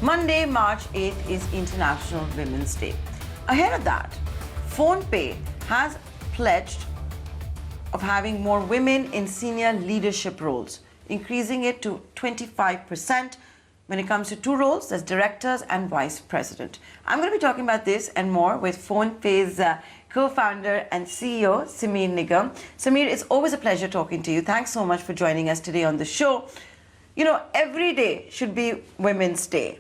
Monday, March 8th is International Women's Day. Ahead of that, PhonePe has pledged of having more women in senior leadership roles, increasing it to 25% when it comes to two roles as directors and vice president. I'm going to be talking about this and more with PhonePe's co-founder and CEO, Sameer Nigam. Sameer, it's always a pleasure talking to you. Thanks so much for joining us today on the show. You know, every day should be Women's Day.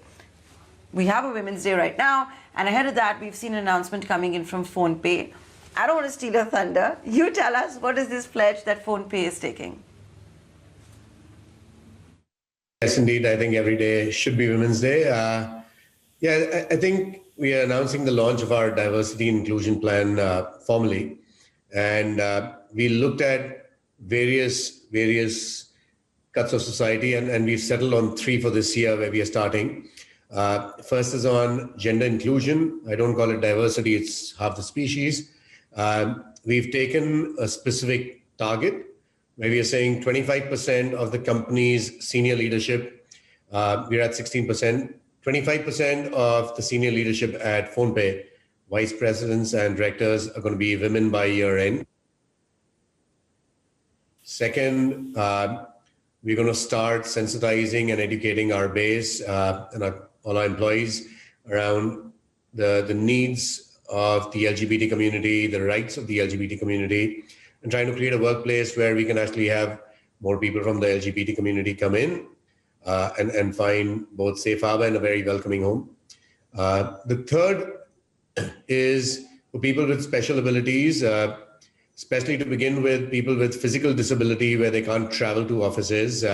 We have a Women's Day right now, and ahead of that, we've seen an announcement coming in from PhonePe. I don't want to steal your thunder. You tell us, what is this pledge that PhonePe is taking? Yes, indeed. I think every day should be Women's Day. I think we are announcing the launch of our diversity and inclusion plan formally. And we looked at various cuts of society, and we've settled on three for this year where we are starting. First is on gender inclusion. I don't call it diversity, it's half the species. We've taken a specific target where we are saying 25% of the company's senior leadership, we're at 16%, 25% of the senior leadership at PhonePe, vice presidents and directors are going to be women by year end. Second, we're going to start sensitizing and educating our base and all our employees around the needs of the LGBT community, the rights of the LGBT community, and trying to create a workplace where we can actually have more people from the LGBT community come in and find both safe harbor and a very welcoming home. The third is for people with special abilities, especially to begin with people with physical disability where they can't travel to offices.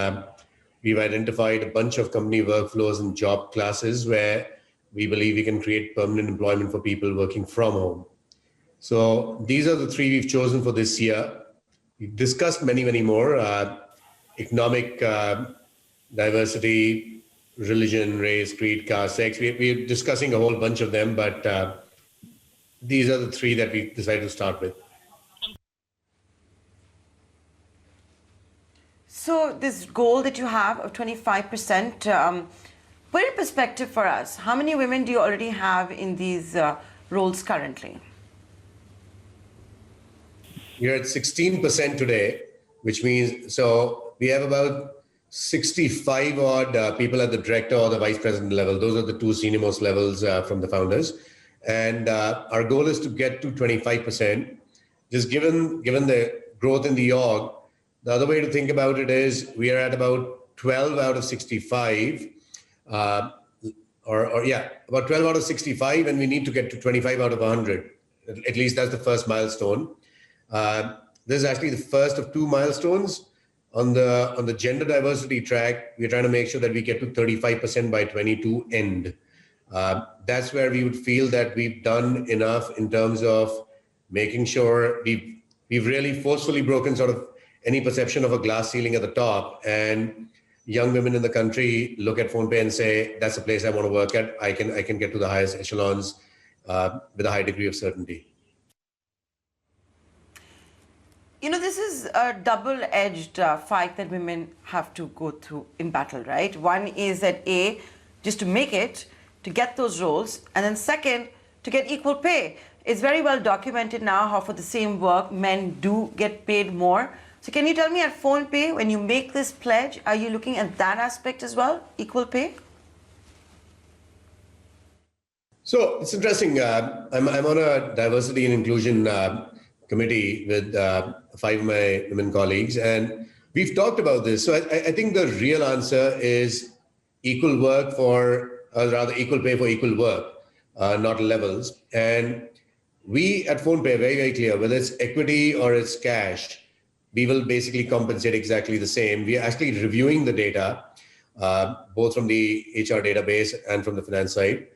We've identified a bunch of company workflows and job classes where we believe we can create permanent employment for people working from home. So these are the three we've chosen for this year. We've discussed many more, economic diversity, religion, race, creed, caste, sex. We're discussing a whole bunch of them, but these are the three that we decided to start with. So this goal that you have of 25%, put in perspective for us, how many women do you already have in these roles currently? We're at 16% today, which means, so we have about 65 odd people at the director or the vice president level. Those are the two senior most levels from the founders. And our goal is to get to 25%. Just given the growth in the org, the other way to think about it is we are at about 12 out of 65, about 12 out of 65, and we need to get to 25 out of 100. At least that's the first milestone. This is actually the first of two milestones. On the gender diversity track, we're trying to make sure that we get to 35% by 22 end. That's where we would feel that we've done enough in terms of making sure we've really forcefully broken sort of any perception of a glass ceiling at the top, and young women in the country look at PhonePe and say, that's a place I want to work at. I can get to the highest echelons with a high degree of certainty. You know, this is a double-edged fight that women have to go through in battle, right? One is that A, just to make it, to get those roles, and then second, to get equal pay. It's very well documented now how for the same work, men do get paid more. So can you tell me at PhonePe, when you make this pledge, are you looking at that aspect as well, equal pay? So it's interesting. I'm on a diversity and inclusion committee with 5 of my women colleagues, and we've talked about this. So I think the real answer is equal work for, or rather equal pay for equal work, not levels. And we at PhonePe are very clear, whether it's equity or it's cash, we will basically compensate exactly the same. We are actually reviewing the data, both from the HR database and from the finance side.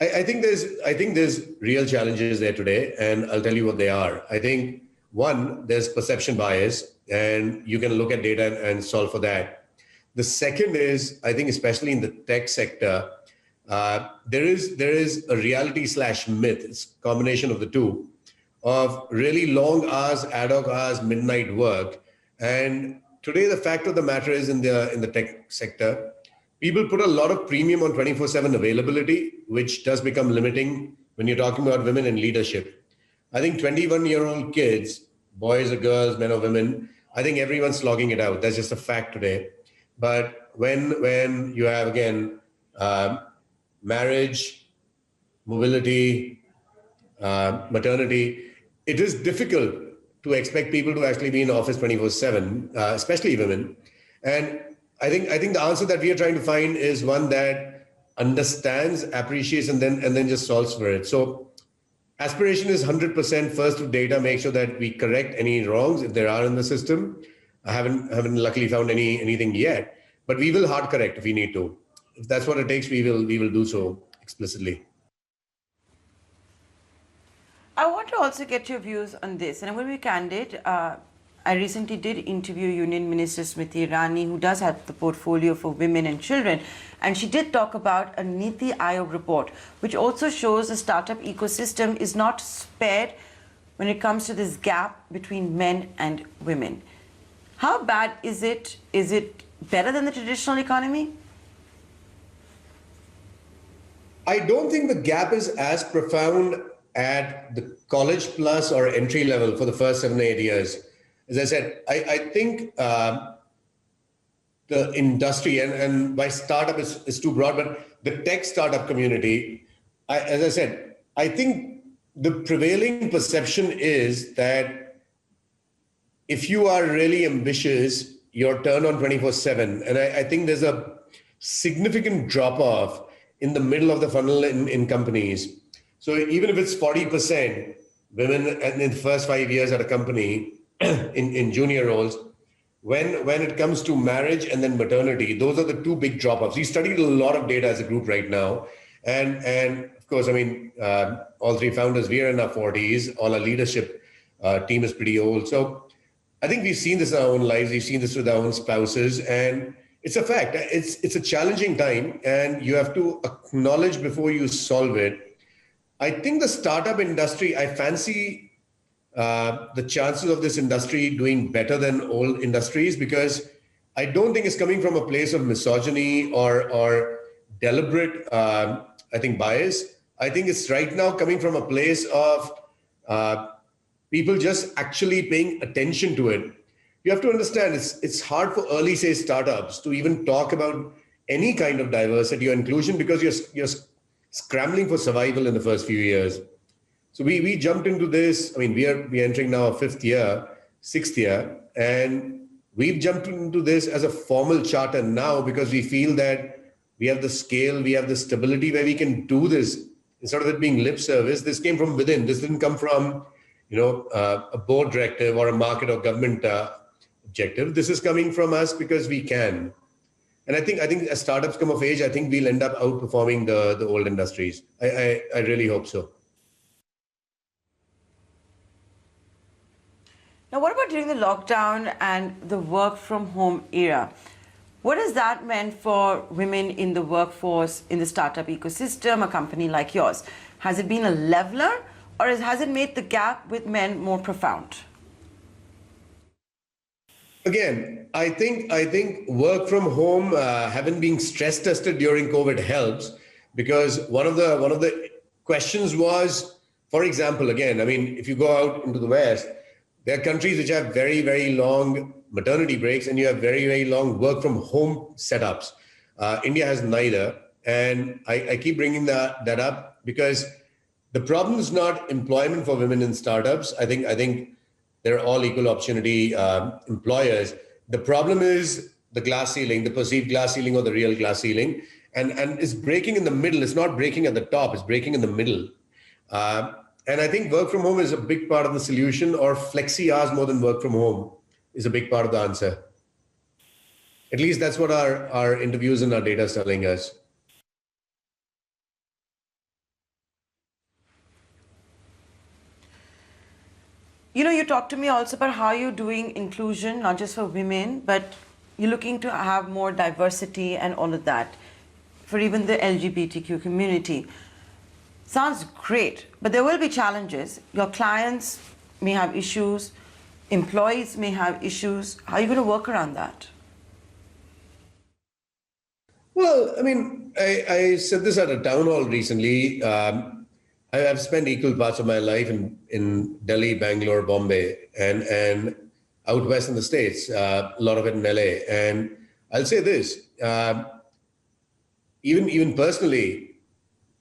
I think there's real challenges there today, and I'll tell you what they are. I think one, there's perception bias, and you can look at data and solve for that. The second is, I think especially in the tech sector, there is a reality / myth, it's a combination of the two, of really long hours, ad hoc hours, midnight work. And today the fact of the matter is in the tech sector, people put a lot of premium on 24/7 availability, which does become limiting when you're talking about women in leadership. I think 21-year-old kids, boys or girls, men or women, I think everyone's slogging it out. That's just a fact today. But when you have, again, marriage, mobility, maternity, it is difficult to expect people to actually be in office 24/7, especially women. And I think the answer that we are trying to find is one that understands, appreciates, and then just solves for it. So aspiration is 100% first to data, make sure that we correct any wrongs if there are in the system. I haven't luckily found anything yet, but we will hard correct if we need to. If that's what it takes, we will do so explicitly. I want to also get your views on this, and I'm going to be candid. I recently did interview Union Minister Smriti Irani, who does have the portfolio for women and children, and she did talk about a Niti Aayog report, which also shows the startup ecosystem is not spared when it comes to this gap between men and women. How bad is it? Is it better than the traditional economy? I don't think the gap is as profound at the college plus or entry level for the first 7 or 8 years. As I said, I think the industry, and by startup is too broad, but the tech startup community, as I said, I think the prevailing perception is that if you are really ambitious, you're turned on 24/7. And I think there's a significant drop off in the middle of the funnel in companies. So even if it's 40% women in the first 5 years at a company in junior roles, when it comes to marriage and then maternity, those are the two big drop-offs. We studied a lot of data as a group right now. And of course, I mean, all three founders, we are in our 40s. All our leadership team is pretty old. So I think we've seen this in our own lives. We've seen this with our own spouses. And it's a fact. It's a challenging time, and you have to acknowledge before you solve it. I think the startup industry, I fancy the chances of this industry doing better than all industries, because I don't think it's coming from a place of misogyny or deliberate, I think, bias. I think it's right now coming from a place of people just actually paying attention to it. You have to understand, it's hard for early stage startups to even talk about any kind of diversity or inclusion, because you're scrambling for survival in the first few years. So we jumped into this. I mean, we're entering now our 5th year, 6th year, and we've jumped into this as a formal charter now because we feel that we have the scale, we have the stability where we can do this. Instead of it being lip service, this came from within. This didn't come from, a board directive or a market or government objective. This is coming from us because we can. And I think as startups come of age, I think we'll end up outperforming the old industries. I really hope so. Now, what about during the lockdown and the work from home era? What has that meant for women in the workforce, in the startup ecosystem, a company like yours? Has it been a leveler, or has it made the gap with men more profound? Again, I think work from home, having been stress tested during COVID helps, because one of the questions was, for example, again, I mean, if you go out into the West, there are countries which have very, very long maternity breaks, and you have very, very long work from home setups. India has neither. And I keep bringing that up because the problem is not employment for women in startups. I think they're all equal opportunity employers. The problem is the glass ceiling, the perceived glass ceiling or the real glass ceiling. And it's breaking in the middle. It's not breaking at the top, it's breaking in the middle. And I think work from home is a big part of the solution, or flexi hours more than work from home is a big part of the answer. At least that's what our interviews and our data is telling us. You talked to me also about how you're doing inclusion, not just for women, but you're looking to have more diversity and all of that for even the LGBTQ community. Sounds great, but there will be challenges. Your clients may have issues, employees may have issues. How are you going to work around that? Well, I mean, I said this at a town hall recently. I've spent equal parts of my life in Delhi, Bangalore, Bombay, and out west in the States, a lot of it in LA. And I'll say this, even personally,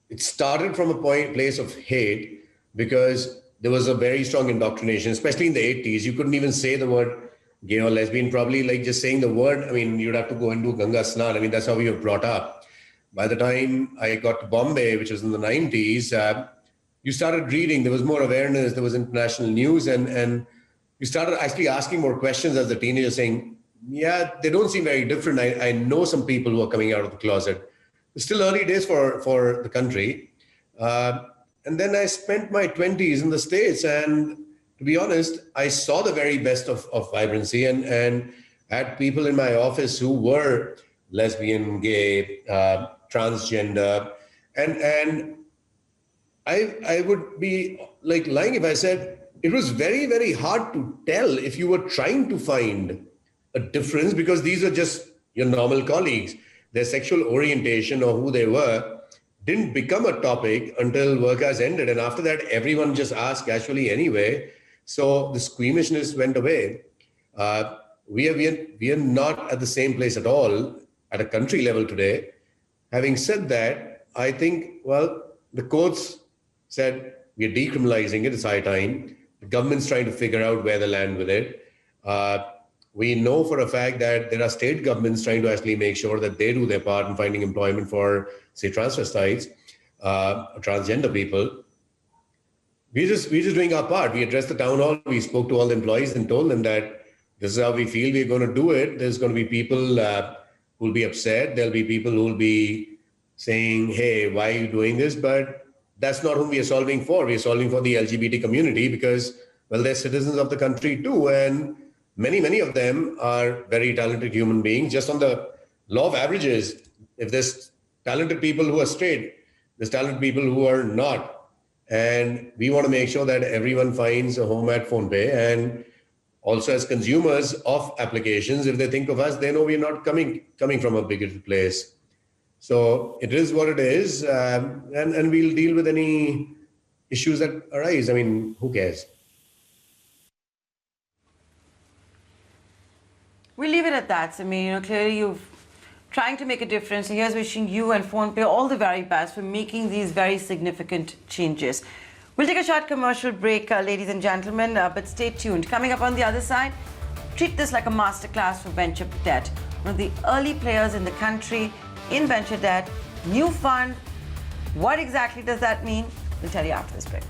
it started from a place of hate because there was a very strong indoctrination, especially in the 80s. You couldn't even say the word gay or lesbian, probably like just saying the word. I mean, you'd have to go and do Ganga Snan. I mean, that's how we were brought up. By the time I got to Bombay, which was in the 90s, you started reading, there was more awareness, there was international news, and you started actually asking more questions as a teenager, saying, yeah, they don't seem very different. I know some people who are coming out of the closet. It's still early days for the country. And then I spent my 20s in the States. And to be honest, I saw the very best of vibrancy and had people in my office who were lesbian, gay, transgender. And I would be like lying if I said it was very, very hard to tell if you were trying to find a difference because these are just your normal colleagues. Their sexual orientation or who they were didn't become a topic until work hours ended. And after that, everyone just asked casually anyway. So the squeamishness went away. We are not at the same place at all at a country level today. Having said that, I think, well, the courts said we're decriminalizing it, it's high time. The government's trying to figure out where they land with it. We know for a fact that there are state governments trying to actually make sure that they do their part in finding employment for, say, transvestites, transgender people. We're just doing our part. We addressed the town hall. We spoke to all the employees and told them that this is how we feel. We're going to do it. There's going to be people who will be upset. There'll be people who will be saying, hey, why are you doing this? But that's not who we are solving for. We are solving for the LGBT community because, well, they're citizens of the country too. And many of them are very talented human beings. Just on the law of averages, if there's talented people who are straight, there's talented people who are not. And we want to make sure that everyone finds a home at PhonePe. And also as consumers of applications, if they think of us, they know we're not coming from a bigoted place. So it is what it is. And we'll deal with any issues that arise. I mean, who cares? We'll leave it at that. I mean, clearly you're trying to make a difference. And here's wishing you and PhonePe all the very best for making these very significant changes. We'll take a short commercial break, ladies and gentlemen, but stay tuned. Coming up on the other side, treat this like a masterclass for venture debt. One of the early players in the country in venture debt, new fund. What exactly does that mean? We'll tell you after this break.